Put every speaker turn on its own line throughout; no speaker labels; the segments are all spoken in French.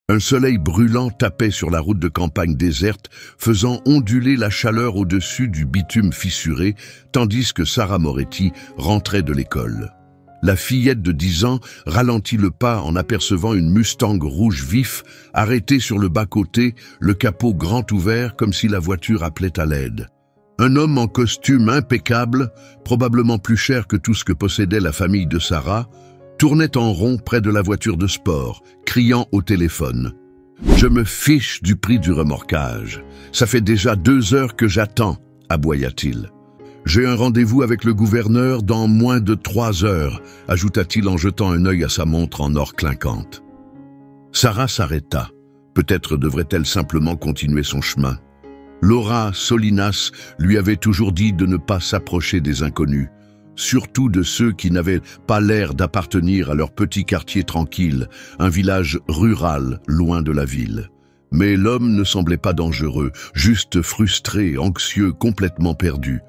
Un soleil brûlant tapait sur la route de campagne déserte, faisant onduler la chaleur au-dessus du bitume fissuré, tandis que Sarah Moretti rentrait de l'école. La fillette de 10 ans ralentit le pas en apercevant une Mustang rouge vif, arrêtée sur le bas-côté, le capot grand ouvert comme si la voiture appelait à l'aide. Un homme en costume impeccable, probablement plus cher que tout ce que possédait la famille de Sarah, tournait en rond près de la voiture de sport, criant au téléphone. « Je me fiche du prix du remorquage. Ça fait déjà 2 heures que j'attends, aboya-t-il. J'ai un rendez-vous avec le gouverneur dans moins de 3 heures, ajouta-t-il en jetant un œil à sa montre en or clinquante. Sarah s'arrêta. Peut-être devrait-elle simplement continuer son chemin. Laura Solinas lui avait toujours dit de ne pas s'approcher des inconnus, surtout de ceux qui n'avaient pas l'air d'appartenir à leur petit quartier tranquille, un village rural loin de la ville. Mais l'homme ne semblait pas dangereux, juste frustré, anxieux, complètement perdu.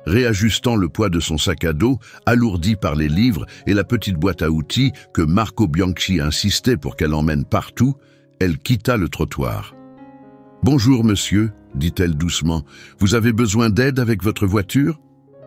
Réajustant le poids de son sac à dos, alourdi par les livres et la petite boîte à outils que Marco Bianchi insistait pour qu'elle emmène partout, elle quitta le trottoir. « Bonjour, monsieur », dit-elle doucement. « Vous avez besoin d'aide avec votre voiture ?»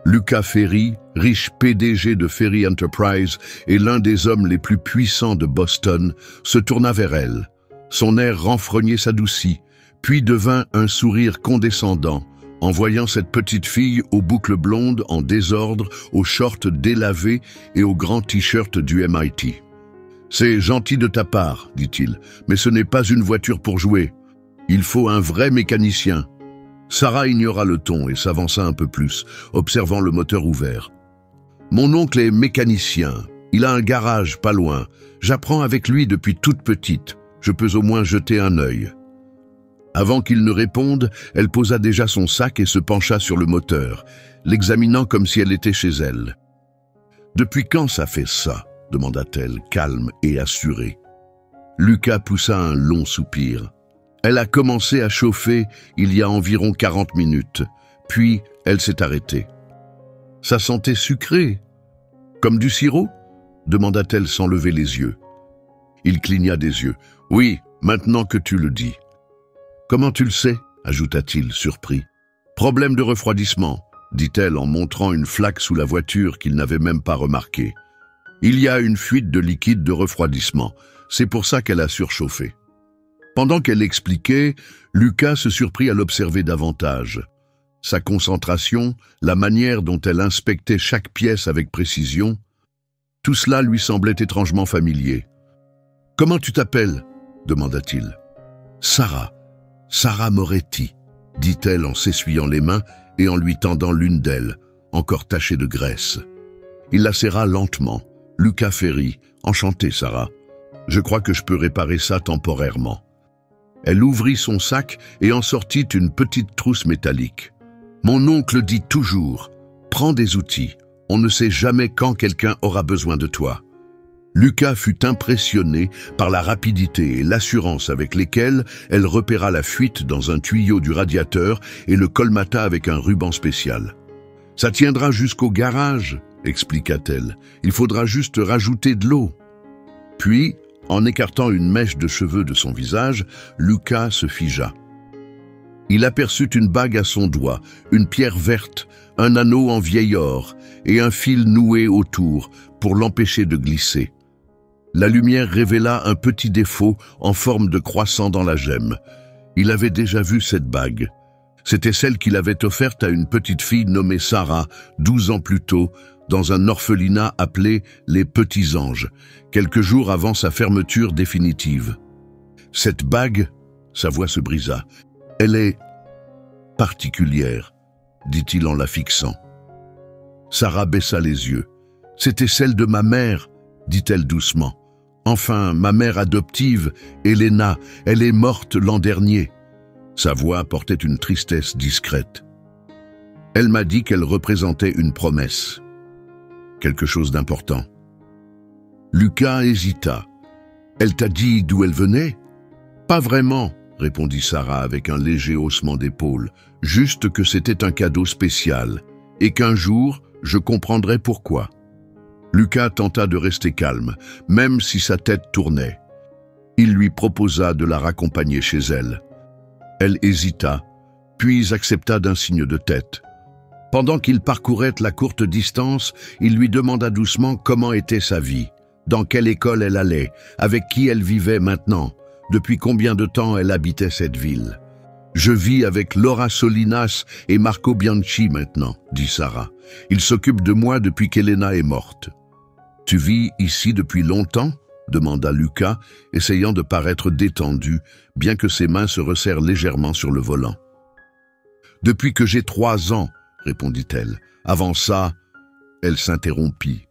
Luca Ferry, riche PDG de Ferry Enterprise et l'un des hommes les plus puissants de Boston, se tourna vers elle. Son air renfrogné s'adoucit, puis devint un sourire condescendant, en voyant cette petite fille aux boucles blondes en désordre, aux shorts délavés et au grand t-shirt du MIT. « C'est gentil de ta part, dit-il, mais ce n'est pas une voiture pour jouer. Il faut un vrai mécanicien. » Sarah ignora le ton et s'avança un peu plus, observant le moteur ouvert. « Mon oncle est mécanicien. Il a un garage pas loin. J'apprends avec lui depuis toute petite. Je peux au moins jeter un œil. » Avant qu'il ne réponde, elle posa déjà son sac et se pencha sur le moteur, l'examinant comme si elle était chez elle. « Depuis quand ça fait ça ?» demanda-t-elle, calme et assurée. Lucas poussa un long soupir. Elle a commencé à chauffer il y a environ 40 minutes, puis elle s'est arrêtée. « Ça sentait sucré. Comme du sirop ?» demanda-t-elle sans lever les yeux. Il cligna des yeux. « Oui, maintenant que tu le dis. » « Comment tu le sais ?» ajouta-t-il, surpris. « Problème de refroidissement, » dit-elle en montrant une flaque sous la voiture qu'il n'avait même pas remarquée. « Il y a une fuite de liquide de refroidissement. C'est pour ça qu'elle a surchauffé. » Pendant qu'elle expliquait, Lucas se surprit à l'observer davantage. Sa concentration, la manière dont elle inspectait chaque pièce avec précision, tout cela lui semblait étrangement familier. « Comment tu t'appelles » demanda-t-il. « Sarah. Sarah Moretti, dit-elle en s'essuyant les mains et en lui tendant l'une d'elles, encore tachée de graisse. Il la serra lentement. « Lucas Ferry, enchanté Sarah. Je crois que je peux réparer ça temporairement. » Elle ouvrit son sac et en sortit une petite trousse métallique. « Mon oncle dit toujours, prends des outils, on ne sait jamais quand quelqu'un aura besoin de toi. » Lucas fut impressionné par la rapidité et l'assurance avec lesquelles elle repéra la fuite dans un tuyau du radiateur et le colmata avec un ruban spécial. « Ça tiendra jusqu'au garage, » expliqua-t-elle. « Il faudra juste rajouter de l'eau. » Puis, en écartant une mèche de cheveux de son visage, Lucas se figea. Il aperçut une bague à son doigt, une pierre verte, un anneau en vieil or et un fil noué autour pour l'empêcher de glisser. La lumière révéla un petit défaut en forme de croissant dans la gemme. Il avait déjà vu cette bague. C'était celle qu'il avait offerte à une petite fille nommée Sarah, 12 ans plus tôt, dans un orphelinat appelé les Petits Anges, quelques jours avant sa fermeture définitive. Cette bague, sa voix se brisa, elle est particulière, dit-il en la fixant. Sarah baissa les yeux. C'était celle de ma mère, dit-elle doucement. Enfin, ma mère adoptive, Elena, elle est morte l'an dernier. Sa voix portait une tristesse discrète. Elle m'a dit qu'elle représentait une promesse. Quelque chose d'important. Lucas hésita. Elle t'a dit d'où elle venait? Pas vraiment, répondit Sarah avec un léger haussement d'épaule. Juste que c'était un cadeau spécial et qu'un jour, je comprendrai pourquoi. Lucas tenta de rester calme, même si sa tête tournait. « Il lui proposa de la raccompagner chez elle. Elle hésita, puis accepta d'un signe de tête. Pendant qu'il parcourait la courte distance, il lui demanda doucement comment était sa vie, dans quelle école elle allait, avec qui elle vivait maintenant, depuis combien de temps elle habitait cette ville. « Je vis avec Laura Solinas et Marco Bianchi maintenant, » dit Sarah. « Ils s'occupent de moi depuis qu'Elena est morte. »« Tu vis ici depuis longtemps ?» demanda Luca, essayant de paraître détendu, bien que ses mains se resserrent légèrement sur le volant. « Depuis que j'ai 3 ans, » répondit-elle. « Avant ça, elle s'interrompit.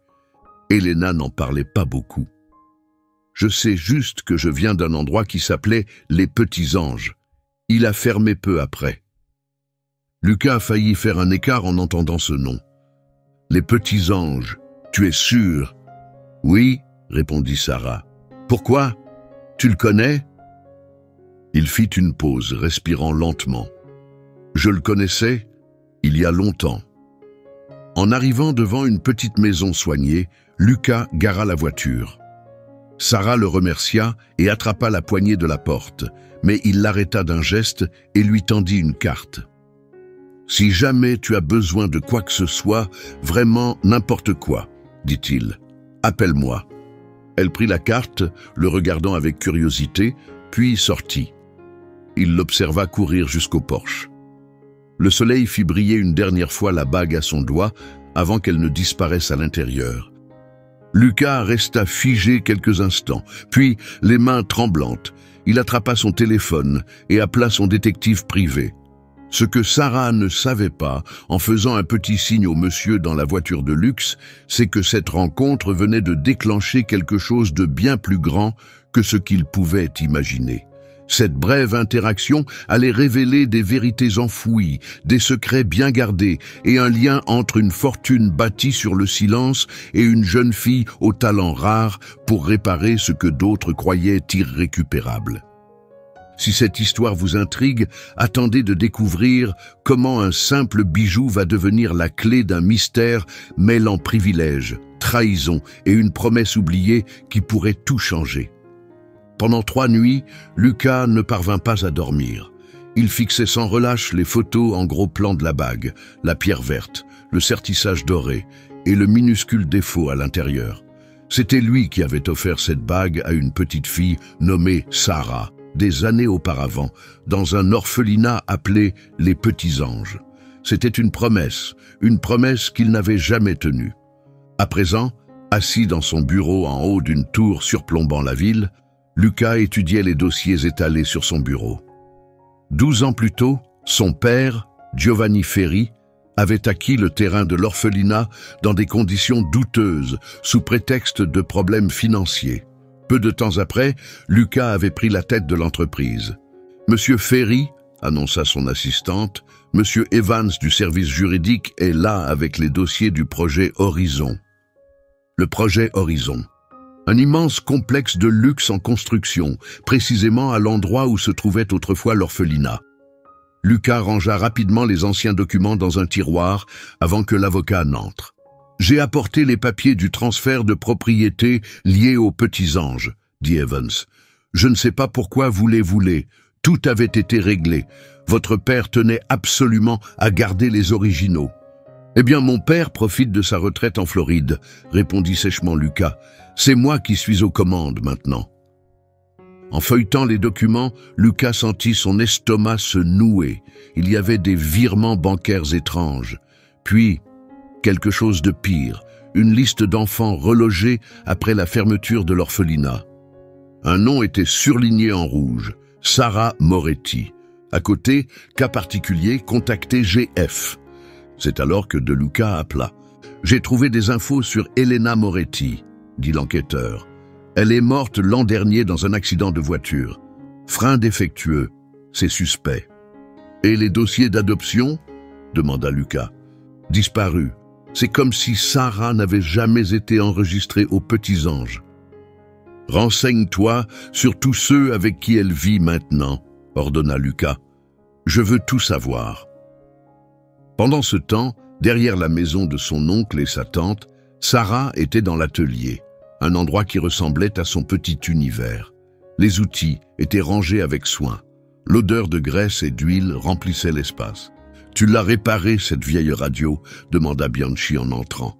Elena n'en parlait pas beaucoup. Je sais juste que je viens d'un endroit qui s'appelait les Petits Anges. Il a fermé peu après. » Luca a failli faire un écart en entendant ce nom. « Les Petits Anges, tu es sûr ?»« Oui, » répondit Sarah. « Pourquoi? Tu le connais ?» Il fit une pause, respirant lentement. « Je le connaissais il y a longtemps. » En arrivant devant une petite maison soignée, Luca gara la voiture. Sarah le remercia et attrapa la poignée de la porte, mais il l'arrêta d'un geste et lui tendit une carte. « Si jamais tu as besoin de quoi que ce soit, vraiment n'importe quoi, dit-il, appelle-moi. » Elle prit la carte, le regardant avec curiosité, puis sortit. Il l'observa courir jusqu'au porche. Le soleil fit briller une dernière fois la bague à son doigt avant qu'elle ne disparaisse à l'intérieur. Luca resta figé quelques instants, puis, les mains tremblantes, il attrapa son téléphone et appela son détective privé. Ce que Sarah ne savait pas, en faisant un petit signe au monsieur dans la voiture de luxe, c'est que cette rencontre venait de déclencher quelque chose de bien plus grand que ce qu'il pouvait imaginer. Cette brève interaction allait révéler des vérités enfouies, des secrets bien gardés et un lien entre une fortune bâtie sur le silence et une jeune fille au talent rare pour réparer ce que d'autres croyaient irrécupérable. Si cette histoire vous intrigue, attendez de découvrir comment un simple bijou va devenir la clé d'un mystère mêlant privilège, trahison et une promesse oubliée qui pourrait tout changer. Pendant 3 nuits, Luca ne parvint pas à dormir. Il fixait sans relâche les photos en gros plan de la bague, la pierre verte, le sertissage doré et le minuscule défaut à l'intérieur. C'était lui qui avait offert cette bague à une petite fille nommée Sarah, des années auparavant, dans un orphelinat appelé les Petits Anges. C'était une promesse qu'il n'avait jamais tenue. À présent, assis dans son bureau en haut d'une tour surplombant la ville, Luca étudiait les dossiers étalés sur son bureau. 12 ans plus tôt, son père, Giovanni Ferri, avait acquis le terrain de l'orphelinat dans des conditions douteuses, sous prétexte de problèmes financiers. Peu de temps après, Luca avait pris la tête de l'entreprise. « Monsieur Ferri, » annonça son assistante, « Monsieur Evans du service juridique est là avec les dossiers du projet Horizon. » Le projet Horizon. Un immense complexe de luxe en construction, précisément à l'endroit où se trouvait autrefois l'orphelinat. Luca rangea rapidement les anciens documents dans un tiroir avant que l'avocat n'entre. « J'ai apporté les papiers du transfert de propriété liés aux Petits Anges, » dit Evans. « Je ne sais pas pourquoi vous les voulez. Tout avait été réglé. Votre père tenait absolument à garder les originaux. » « Eh bien, mon père profite de sa retraite en Floride, » répondit sèchement Luca. « C'est moi qui suis aux commandes maintenant. » En feuilletant les documents, Luca sentit son estomac se nouer. Il y avait des virements bancaires étranges. Puis, quelque chose de pire, une liste d'enfants relogés après la fermeture de l'orphelinat. Un nom était surligné en rouge, Sarah Moretti. À côté, cas particulier, contacté GF. C'est alors que De Luca appela. « J'ai trouvé des infos sur Elena Moretti, » dit l'enquêteur. « Elle est morte l'an dernier dans un accident de voiture. Frein défectueux, c'est suspect. »« Et les dossiers d'adoption ?» demanda Luca. « Disparu. C'est comme si Sarah n'avait jamais été enregistrée aux Petits Anges. »« Renseigne-toi sur tous ceux avec qui elle vit maintenant, » ordonna Luca. « Je veux tout savoir. » Pendant ce temps, derrière la maison de son oncle et sa tante, Sarah était dans l'atelier, un endroit qui ressemblait à son petit univers. Les outils étaient rangés avec soin. L'odeur de graisse et d'huile remplissait l'espace. « Tu l'as réparée, cette vieille radio ?» demanda Bianchi en entrant.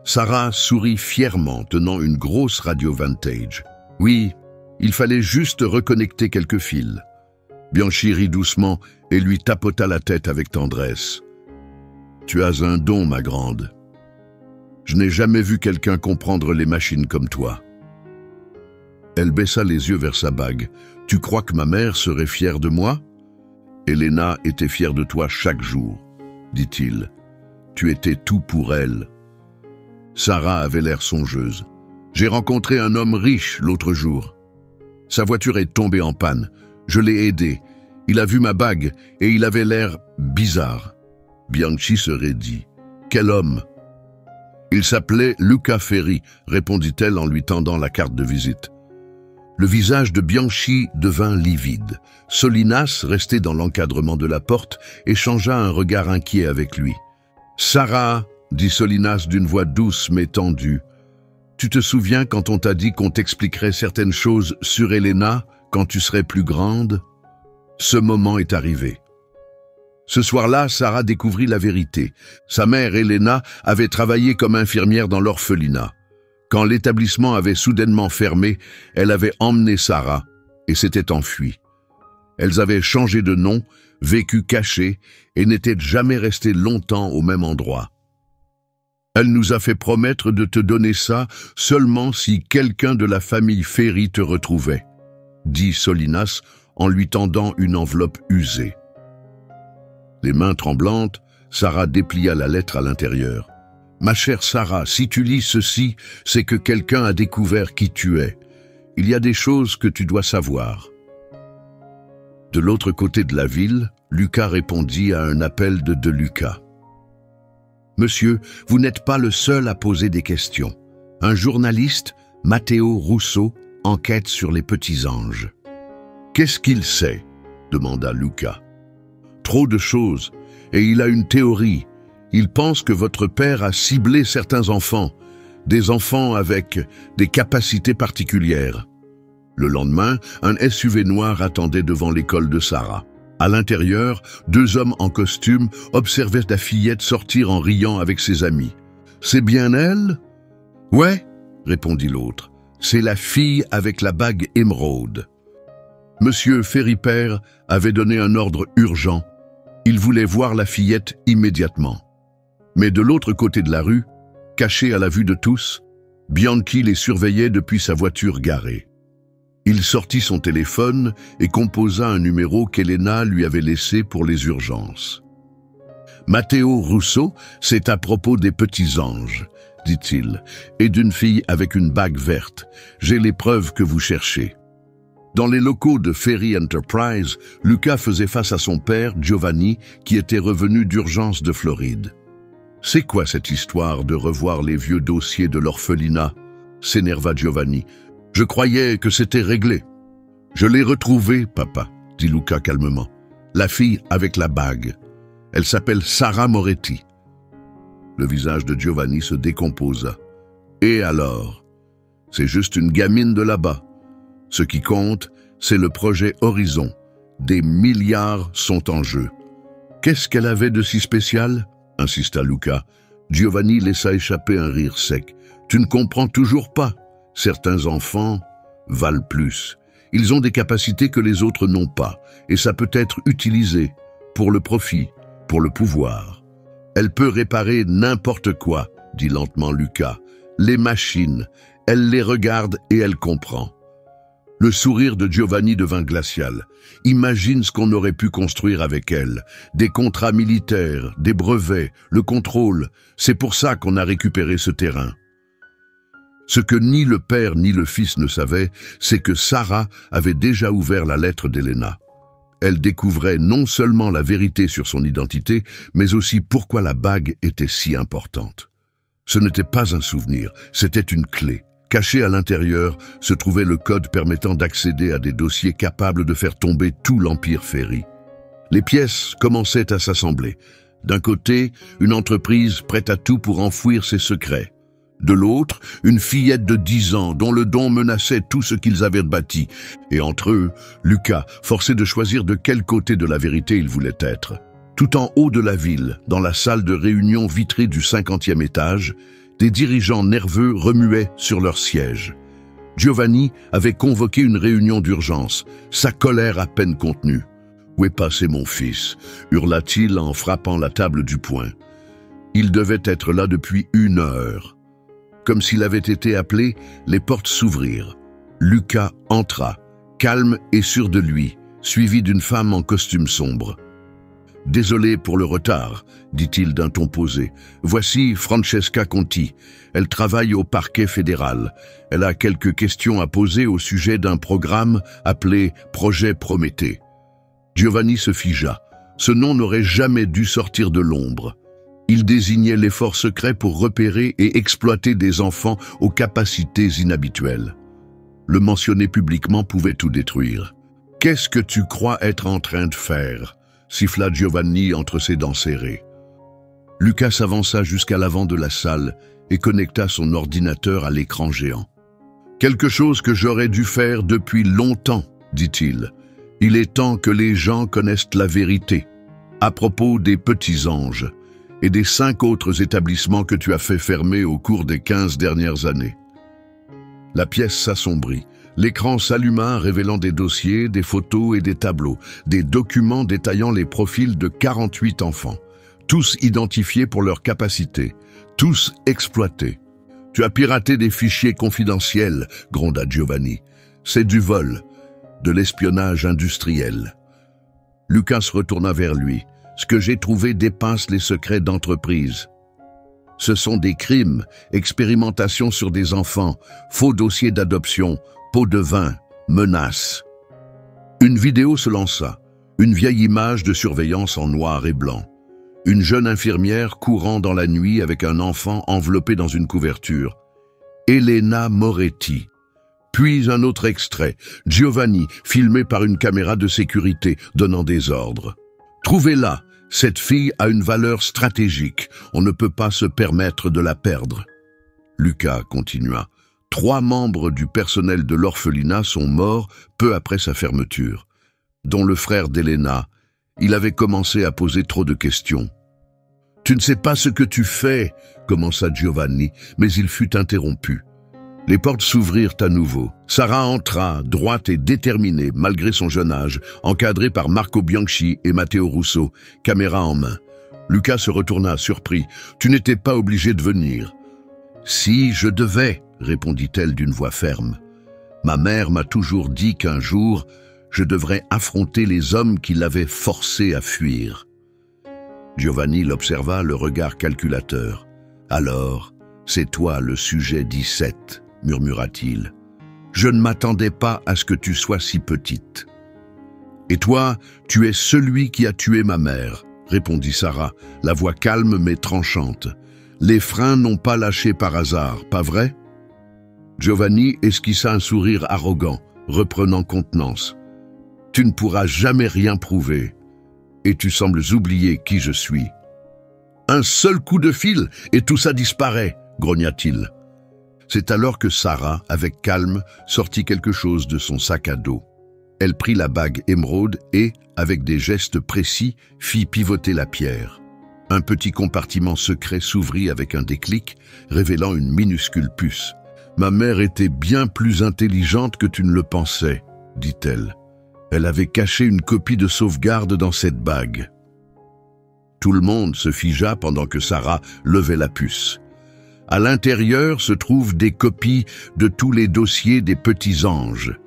Sarah sourit fièrement, tenant une grosse radio vintage. « Oui, il fallait juste reconnecter quelques fils. » Bianchi rit doucement et lui tapota la tête avec tendresse. « Tu as un don, ma grande. Je n'ai jamais vu quelqu'un comprendre les machines comme toi. » Elle baissa les yeux vers sa bague. « Tu crois que ma mère serait fière de moi ?»« Elena était fière de toi chaque jour, » dit-il. « Tu étais tout pour elle. » Sarah avait l'air songeuse. « J'ai rencontré un homme riche l'autre jour. Sa voiture est tombée en panne. Je l'ai aidé. Il a vu ma bague et il avait l'air bizarre. » Bianchi se raidit. « Quel homme ?» « Il s'appelait Luca Ferri, » répondit-elle en lui tendant la carte de visite. Le visage de Bianchi devint livide. Solinas, resté dans l'encadrement de la porte, échangea un regard inquiet avec lui. « Sarah, » dit Solinas d'une voix douce mais tendue, « tu te souviens quand on t'a dit qu'on t'expliquerait certaines choses sur Elena quand tu serais plus grande ? Ce moment est arrivé. » Ce soir-là, Sarah découvrit la vérité. Sa mère, Elena, avait travaillé comme infirmière dans l'orphelinat. Quand l'établissement avait soudainement fermé, elle avait emmené Sarah et s'était enfuie. Elles avaient changé de nom, vécu cachées et n'étaient jamais restées longtemps au même endroit. Elle nous a fait promettre de te donner ça seulement si quelqu'un de la famille Ferri te retrouvait, dit Solinas en lui tendant une enveloppe usée. Les mains tremblantes, Sarah déplia la lettre à l'intérieur. « Ma chère Sarah, si tu lis ceci, c'est que quelqu'un a découvert qui tu es. Il y a des choses que tu dois savoir. » De l'autre côté de la ville, Luca répondit à un appel de De Luca. « Monsieur, vous n'êtes pas le seul à poser des questions. Un journaliste, Matteo Russo, enquête sur les petits anges. »« Qu'est-ce qu'il sait ?» demanda Luca. Trop de choses, et il a une théorie. Il pense que votre père a ciblé certains enfants, des enfants avec des capacités particulières. Le lendemain, un SUV noir attendait devant l'école de Sarah. À l'intérieur, 2 hommes en costume observaient la fillette sortir en riant avec ses amis. « C'est bien elle ?»« Ouais, » répondit l'autre. « C'est la fille avec la bague émeraude. » Monsieur Ferri-Père avait donné un ordre urgent. Il voulait voir la fillette immédiatement. Mais de l'autre côté de la rue, caché à la vue de tous, Bianchi les surveillait depuis sa voiture garée. Il sortit son téléphone et composa un numéro qu'Elena lui avait laissé pour les urgences. « Matteo Russo, c'est à propos des petits anges, » dit-il, « et d'une fille avec une bague verte. J'ai les preuves que vous cherchez. » Dans les locaux de Ferri Enterprise, Luca faisait face à son père, Giovanni, qui était revenu d'urgence de Floride. « C'est quoi cette histoire de revoir les vieux dossiers de l'orphelinat ?» s'énerva Giovanni. « Je croyais que c'était réglé. »« Je l'ai retrouvée, papa, » dit Luca calmement. « La fille avec la bague. Elle s'appelle Sarah Moretti. » Le visage de Giovanni se décomposa. « Et alors ? C'est juste une gamine de là-bas. Ce qui compte, c'est le projet Horizon. Des milliards sont en jeu. »« Qu'est-ce qu'elle avait de si spécial ?» insista Luca. Giovanni laissa échapper un rire sec. « Tu ne comprends toujours pas. Certains enfants valent plus. Ils ont des capacités que les autres n'ont pas, et ça peut être utilisé pour le profit, pour le pouvoir. Elle peut réparer n'importe quoi, dit lentement Luca. Les machines, elle les regarde et elle comprend. » Le sourire de Giovanni devint glacial. Imagine ce qu'on aurait pu construire avec elle. Des contrats militaires, des brevets, le contrôle. C'est pour ça qu'on a récupéré ce terrain. Ce que ni le père ni le fils ne savaient, c'est que Sarah avait déjà ouvert la lettre d'Elena. Elle découvrait non seulement la vérité sur son identité, mais aussi pourquoi la bague était si importante. Ce n'était pas un souvenir, c'était une clé. Caché à l'intérieur se trouvait le code permettant d'accéder à des dossiers capables de faire tomber tout l'empire Ferri. Les pièces commençaient à s'assembler. D'un côté, une entreprise prête à tout pour enfouir ses secrets. De l'autre, une fillette de 10 ans dont le don menaçait tout ce qu'ils avaient bâti. Et entre eux, Lucas, forcé de choisir de quel côté de la vérité il voulait être. Tout en haut de la ville, dans la salle de réunion vitrée du 50e étage, des dirigeants nerveux remuaient sur leur siège. Giovanni avait convoqué une réunion d'urgence, sa colère à peine contenue. « Où est passé mon fils ?» hurla-t-il en frappant la table du poing. Il devait être là depuis 1 heure. Comme s'il avait été appelé, les portes s'ouvrirent. Lucas entra, calme et sûr de lui, suivi d'une femme en costume sombre. « Désolé pour le retard », dit-il d'un ton posé. « Voici Francesca Conti. Elle travaille au parquet fédéral. Elle a quelques questions à poser au sujet d'un programme appelé Projet Prométhée. » Giovanni se figea. Ce nom n'aurait jamais dû sortir de l'ombre. Il désignait l'effort secret pour repérer et exploiter des enfants aux capacités inhabituelles. Le mentionner publiquement pouvait tout détruire. « Qu'est-ce que tu crois être en train de faire ?» siffla Giovanni entre ses dents serrées. Lucas s'avança jusqu'à l'avant de la salle et connecta son ordinateur à l'écran géant. « Quelque chose que j'aurais dû faire depuis longtemps, dit-il. Il est temps que les gens connaissent la vérité à propos des petits anges et des 5 autres établissements que tu as fait fermer au cours des 15 dernières années. » La pièce s'assombrit. L'écran s'alluma, révélant des dossiers, des photos et des tableaux, des documents détaillant les profils de 48 enfants, tous identifiés pour leurs capacités, tous exploités. « Tu as piraté des fichiers confidentiels, » gronda Giovanni. « C'est du vol, de l'espionnage industriel. » Lucas se retourna vers lui. « Ce que j'ai trouvé dépasse les secrets d'entreprise. Ce sont des crimes, expérimentations sur des enfants, faux dossiers d'adoption, pots de vin, menaces. » Une vidéo se lança, une vieille image de surveillance en noir et blanc. Une jeune infirmière courant dans la nuit avec un enfant enveloppé dans une couverture. Elena Moretti. Puis un autre extrait, Giovanni, filmé par une caméra de sécurité, donnant des ordres. « Trouvez-la, cette fille a une valeur stratégique, on ne peut pas se permettre de la perdre. » Lucas continua. 3 membres du personnel de l'orphelinat sont morts peu après sa fermeture, dont le frère d'Elena. Il avait commencé à poser trop de questions. « Tu ne sais pas ce que tu fais » commença Giovanni, mais il fut interrompu. Les portes s'ouvrirent à nouveau. Sarah entra, droite et déterminée, malgré son jeune âge, encadrée par Marco Bianchi et Matteo Russo, caméra en main. Lucas se retourna, surpris. « Tu n'étais pas obligé de venir. »« Si, je devais, » répondit-elle d'une voix ferme. « Ma mère m'a toujours dit qu'un jour, je devrais affronter les hommes qui l'avaient forcé à fuir. » Giovanni l'observa, le regard calculateur. « Alors, c'est toi le sujet 17, » murmura-t-il. « Je ne m'attendais pas à ce que tu sois si petite. »« Et toi, tu es celui qui a tué ma mère, » répondit Sarah, la voix calme mais tranchante. « Les freins n'ont pas lâché par hasard, pas vrai ?» Giovanni esquissa un sourire arrogant, reprenant contenance. « Tu ne pourras jamais rien prouver, et tu sembles oublier qui je suis. »« Un seul coup de fil, et tout ça disparaît, » grogna-t-il. C'est alors que Sarah, avec calme, sortit quelque chose de son sac à dos. Elle prit la bague émeraude et, avec des gestes précis, fit pivoter la pierre. Un petit compartiment secret s'ouvrit avec un déclic, révélant une minuscule puce. « Ma mère était bien plus intelligente que tu ne le pensais, » dit-elle. Elle avait caché une copie de sauvegarde dans cette bague. Tout le monde se figea pendant que Sarah levait la puce. À l'intérieur se trouvent des copies de tous les dossiers des petits anges,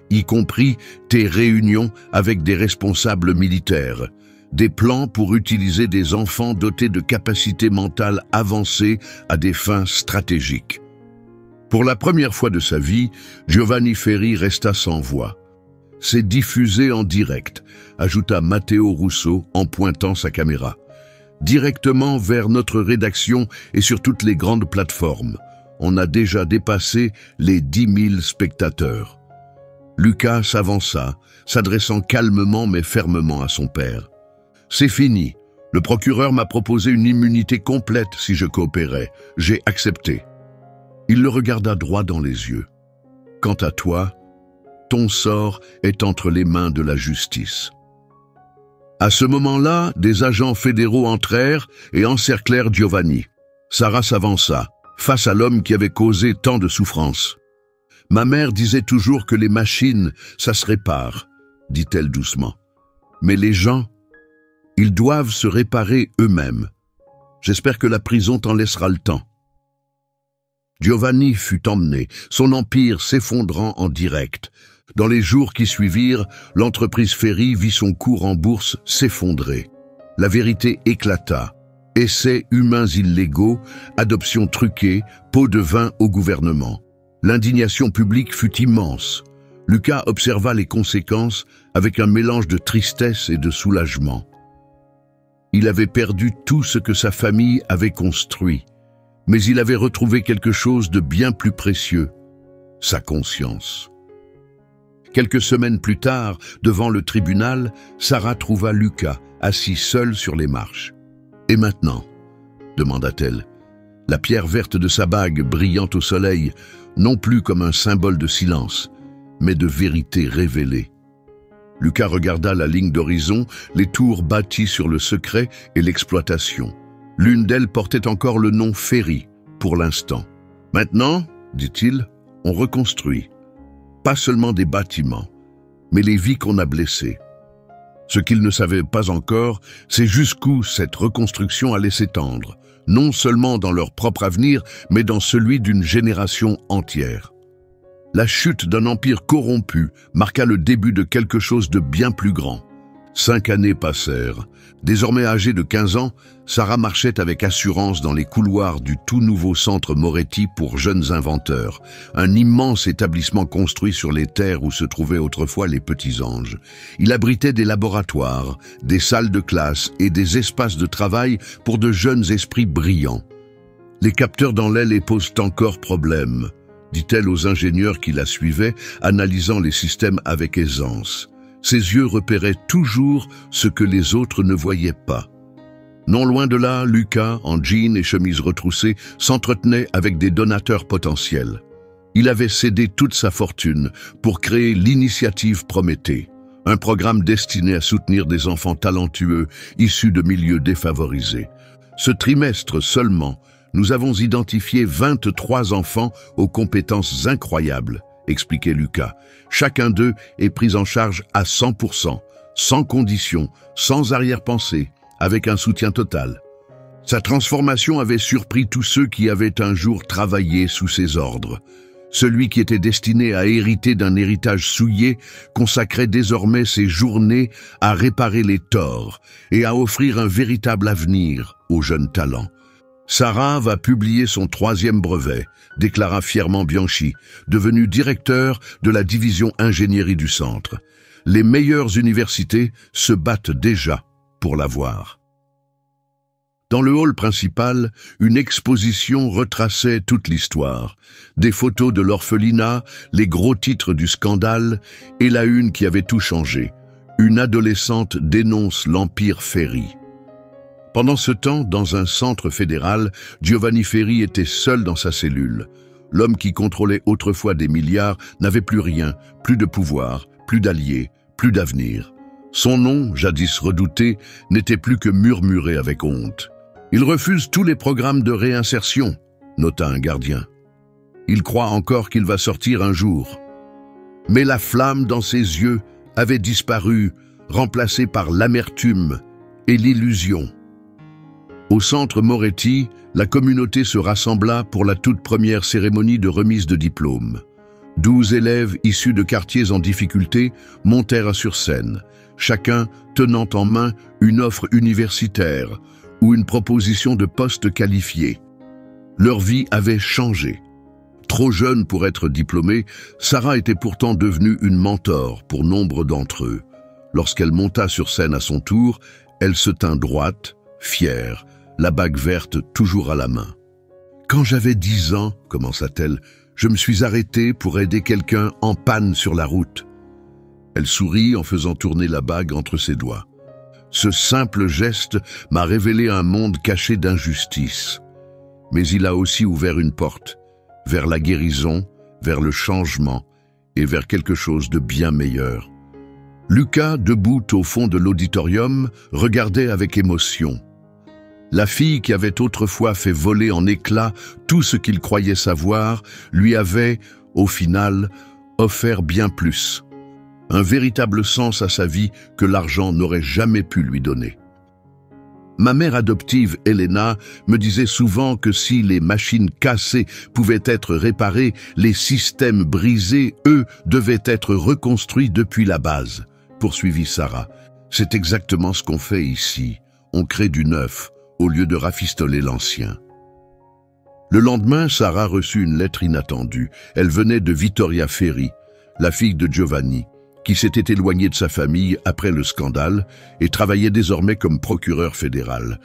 y compris tes réunions avec des responsables militaires, des plans pour utiliser des enfants dotés de capacités mentales avancées à des fins stratégiques. Pour la première fois de sa vie, Giovanni Ferri resta sans voix. « C'est diffusé en direct », ajouta Matteo Russo en pointant sa caméra. « Directement vers notre rédaction et sur toutes les grandes plateformes. On a déjà dépassé les 10 000 spectateurs. » Lucas s'avança, s'adressant calmement mais fermement à son père. « C'est fini. Le procureur m'a proposé une immunité complète si je coopérais. J'ai accepté. » Il le regarda droit dans les yeux. « Quant à toi, ton sort est entre les mains de la justice. » À ce moment-là, des agents fédéraux entrèrent et encerclèrent Giovanni. Sarah s'avança, face à l'homme qui avait causé tant de souffrance. « Ma mère disait toujours que les machines, ça se répare, » dit-elle doucement. « Mais les gens, ils doivent se réparer eux-mêmes. J'espère que la prison t'en laissera le temps. » Giovanni fut emmené, son empire s'effondrant en direct. Dans les jours qui suivirent, l'entreprise Ferry vit son cours en bourse s'effondrer. La vérité éclata. Essais humains illégaux, adoptions truquées, pots de vin au gouvernement. L'indignation publique fut immense. Lucas observa les conséquences avec un mélange de tristesse et de soulagement. Il avait perdu tout ce que sa famille avait construit, mais il avait retrouvé quelque chose de bien plus précieux, sa conscience. Quelques semaines plus tard, devant le tribunal, Sarah trouva Lucas assis seul sur les marches. « Et maintenant ?» demanda-t-elle. La pierre verte de sa bague brillant au soleil, non plus comme un symbole de silence, mais de vérité révélée. Lucas regarda la ligne d'horizon, les tours bâties sur le secret et l'exploitation. L'une d'elles portait encore le nom Ferry, pour l'instant. « Maintenant, dit-il, on reconstruit. Pas seulement des bâtiments, mais les vies qu'on a blessées. » Ce qu'il ne savait pas encore, c'est jusqu'où cette reconstruction allait s'étendre, non seulement dans leur propre avenir, mais dans celui d'une génération entière. La chute d'un empire corrompu marqua le début de quelque chose de bien plus grand. 5 années passèrent. Désormais âgée de 15 ans, Sarah marchait avec assurance dans les couloirs du tout nouveau centre Moretti pour jeunes inventeurs, un immense établissement construit sur les terres où se trouvaient autrefois les petits anges. Il abritait des laboratoires, des salles de classe et des espaces de travail pour de jeunes esprits brillants. Les capteurs dans l'aile posent encore problème, dit-elle aux ingénieurs qui la suivaient, analysant les systèmes avec aisance. Ses yeux repéraient toujours ce que les autres ne voyaient pas. Non loin de là, Lucas, en jean et chemise retroussée, s'entretenait avec des donateurs potentiels. Il avait cédé toute sa fortune pour créer l'initiative Prométhée, un programme destiné à soutenir des enfants talentueux issus de milieux défavorisés. Ce trimestre seulement, nous avons identifié 23 enfants aux compétences incroyables, expliquait Lucas. Chacun d'eux est pris en charge à 100%, sans condition, sans arrière-pensée, avec un soutien total. Sa transformation avait surpris tous ceux qui avaient un jour travaillé sous ses ordres. Celui qui était destiné à hériter d'un héritage souillé consacrait désormais ses journées à réparer les torts et à offrir un véritable avenir aux jeunes talents. Sarah va publier son 3e brevet, déclara fièrement Bianchi, devenu directeur de la division ingénierie du centre. Les meilleures universités se battent déjà pour l'avoir. Dans le hall principal, une exposition retraçait toute l'histoire. Des photos de l'orphelinat, les gros titres du scandale et la une qui avait tout changé. Une adolescente dénonce l'empire Ferry. Pendant ce temps, dans un centre fédéral, Giovanni Ferry était seul dans sa cellule. L'homme qui contrôlait autrefois des milliards n'avait plus rien, plus de pouvoir, plus d'alliés, plus d'avenir. Son nom, jadis redouté, n'était plus que murmuré avec honte. « Il refuse tous les programmes de réinsertion », nota un gardien. « Il croit encore qu'il va sortir un jour. » Mais la flamme dans ses yeux avait disparu, remplacée par l'amertume et l'illusion. Au centre Moretti, la communauté se rassembla pour la toute première cérémonie de remise de diplôme. 12 élèves issus de quartiers en difficulté montèrent sur scène, chacun tenant en main une offre universitaire ou une proposition de poste qualifié. Leur vie avait changé. Trop jeune pour être diplômée, Sarah était pourtant devenue une mentor pour nombre d'entre eux. Lorsqu'elle monta sur scène à son tour, elle se tint droite, fière, la bague verte toujours à la main. « Quand j'avais 10 ans, commença-t-elle, je me suis arrêtée pour aider quelqu'un en panne sur la route. » Elle sourit en faisant tourner la bague entre ses doigts. « Ce simple geste m'a révélé un monde caché d'injustice. Mais il a aussi ouvert une porte, vers la guérison, vers le changement et vers quelque chose de bien meilleur. Lucas, debout au fond de l'auditorium, regardait avec émotion. La fille qui avait autrefois fait voler en éclats tout ce qu'il croyait savoir, lui avait, au final, offert bien plus. Un véritable sens à sa vie que l'argent n'aurait jamais pu lui donner. Ma mère adoptive, Elena, me disait souvent que si les machines cassées pouvaient être réparées, les systèmes brisés, eux, devaient être reconstruits depuis la base, poursuivit Sarah. C'est exactement ce qu'on fait ici. On crée du neuf, au lieu de rafistoler l'ancien. Le lendemain, Sarah reçut une lettre inattendue. Elle venait de Vittoria Ferri, la fille de Giovanni, qui s'était éloignée de sa famille après le scandale et travaillait désormais comme procureur fédéral.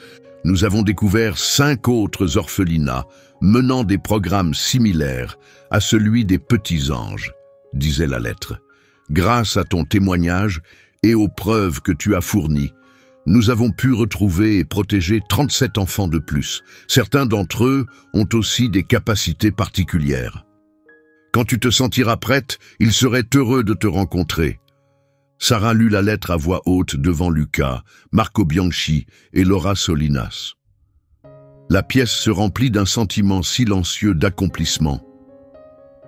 Nous avons découvert 5 autres orphelinats menant des programmes similaires à celui des Petits Anges, disait la lettre. Grâce à ton témoignage et aux preuves que tu as fournies, nous avons pu retrouver et protéger 37 enfants de plus. Certains d'entre eux ont aussi des capacités particulières. Quand tu te sentiras prête, il serait heureux de te rencontrer. Sarah lut la lettre à voix haute devant Lucas, Marco Bianchi et Laura Solinas. La pièce se remplit d'un sentiment silencieux d'accomplissement.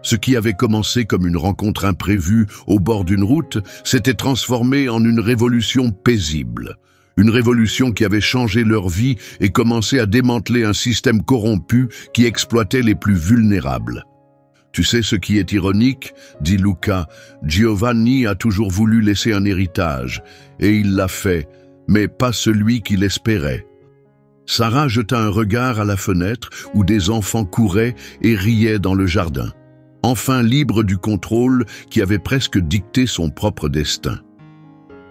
Ce qui avait commencé comme une rencontre imprévue au bord d'une route s'était transformé en une révolution paisible. Une révolution qui avait changé leur vie et commencé à démanteler un système corrompu qui exploitait les plus vulnérables. Tu sais ce qui est ironique, dit Luca, Giovanni a toujours voulu laisser un héritage, et il l'a fait, mais pas celui qu'il espérait. Sarah jeta un regard à la fenêtre où des enfants couraient et riaient dans le jardin, enfin libre du contrôle qui avait presque dicté son propre destin.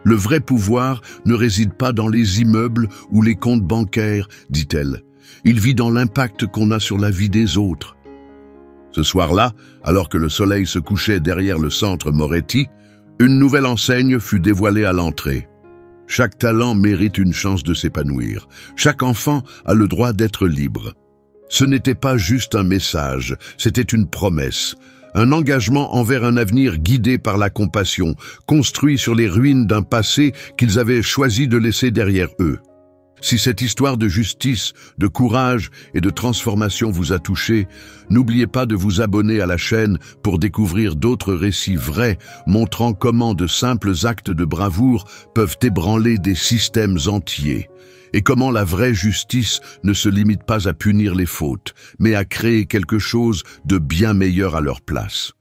Le vrai pouvoir ne réside pas dans les immeubles ou les comptes bancaires, dit-elle. Il vit dans l'impact qu'on a sur la vie des autres. Ce soir-là, alors que le soleil se couchait derrière le centre Moretti, une nouvelle enseigne fut dévoilée à l'entrée. Chaque talent mérite une chance de s'épanouir. Chaque enfant a le droit d'être libre. Ce n'était pas juste un message, c'était une promesse. Un engagement envers un avenir guidé par la compassion, construit sur les ruines d'un passé qu'ils avaient choisi de laisser derrière eux. Si cette histoire de justice, de courage et de transformation vous a touché, n'oubliez pas de vous abonner à la chaîne pour découvrir d'autres récits vrais montrant comment de simples actes de bravoure peuvent ébranler des systèmes entiers et comment la vraie justice ne se limite pas à punir les fautes, mais à créer quelque chose de bien meilleur à leur place.